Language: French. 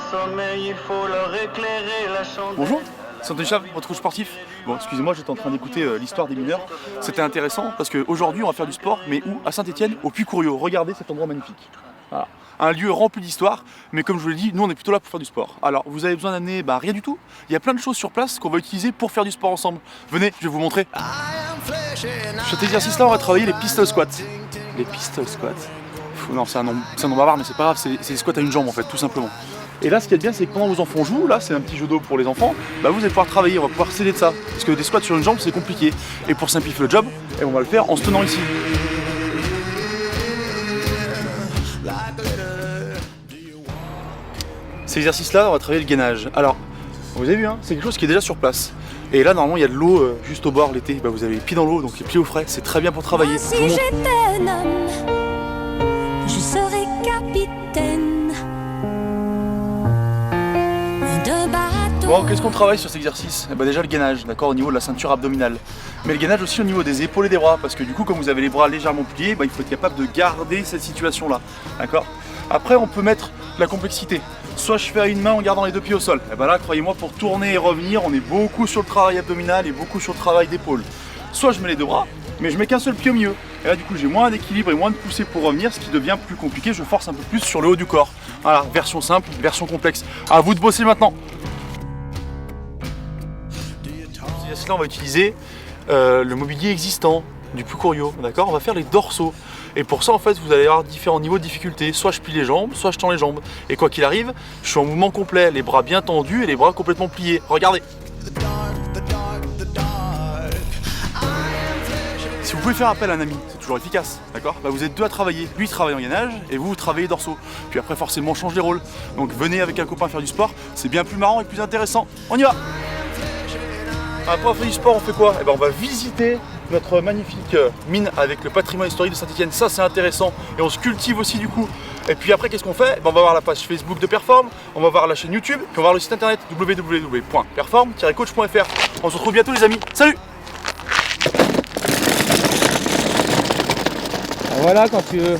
sommeil, il faut leur éclairer la chandelle. Bonjour, c'est Anthony Chave, votre coach sportif. Bon, excusez-moi, j'étais en train d'écouter l'histoire des mineurs. C'était intéressant parce qu'aujourd'hui, on va faire du sport, mais où? À Saint-Étienne, au Puy-Couriau. Regardez cet endroit magnifique. Voilà. Un lieu rempli d'histoire, mais comme je vous l'ai dit, nous on est plutôt là pour faire du sport. Alors, vous avez besoin d'amener rien du tout. Il y a plein de choses sur place qu'on va utiliser pour faire du sport ensemble. Venez, je vais vous montrer. Sur cet exercice-là, on va travailler les pistol squats. Les pistol squats. Non, c'est un nom bavard, mais c'est pas grave, c'est les squats à une jambe en fait, tout simplement. Et là, ce qui est bien, c'est que pendant que vos enfants jouent, là, c'est un petit jeu d'eau pour les enfants, vous allez pouvoir travailler, on va pouvoir s'aider de ça. Parce que des squats sur une jambe, c'est compliqué. Et pour simplifier le job, on va le faire en se tenant ici. Cet exercice-là, on va travailler le gainage. Alors, vous avez vu, hein, c'est quelque chose qui est déjà sur place. Et là, normalement, il y a de l'eau juste au bord l'été. Vous avez les pieds dans l'eau, donc les pieds au frais, c'est très bien pour travailler. Si j'étais un homme, je serais capitaine de bateau. Bon, qu'est-ce qu'on travaille sur cet exercice? Déjà le gainage, d'accord, au niveau de la ceinture abdominale. Mais le gainage aussi au niveau des épaules et des bras, parce que du coup, comme vous avez les bras légèrement pliés, il faut être capable de garder cette situation-là, d'accord. Après, on peut mettre de la complexité. Soit je fais à une main en gardant les deux pieds au sol. Là, croyez-moi, pour tourner et revenir, on est beaucoup sur le travail abdominal et beaucoup sur le travail d'épaule. Soit je mets les deux bras, mais je mets qu'un seul pied au milieu. Et là, du coup, j'ai moins d'équilibre et moins de poussée pour revenir, ce qui devient plus compliqué. Je force un peu plus sur le haut du corps. Voilà, version simple, version complexe. À vous de bosser maintenant. Là, on va utiliser le mobilier existant du Puy-Couriau, d'accord. On va faire les dorsaux. Et pour ça, en fait, vous allez avoir différents niveaux de difficulté. Soit je plie les jambes, soit je tends les jambes. Et quoi qu'il arrive, je suis en mouvement complet, les bras bien tendus et les bras complètement pliés. Regardez. Si vous pouvez faire appel à un ami, c'est toujours efficace, d'accord. Vous êtes deux à travailler. Lui travaille en gainage et vous travaillez dorsaux. Puis après, forcément, on change les rôles. Donc venez avec un copain faire du sport, c'est bien plus marrant et plus intéressant. On y va. Après on fait du sport, on fait quoi? On va visiter notre magnifique mine avec le patrimoine historique de Saint-Étienne, ça c'est intéressant, et on se cultive aussi du coup. Et puis après qu'est-ce qu'on fait? On va voir la page Facebook de Perform, on va voir la chaîne YouTube, puis on va voir le site internet www.perform-coach.fr. On se retrouve bientôt les amis, salut! Voilà, quand tu veux.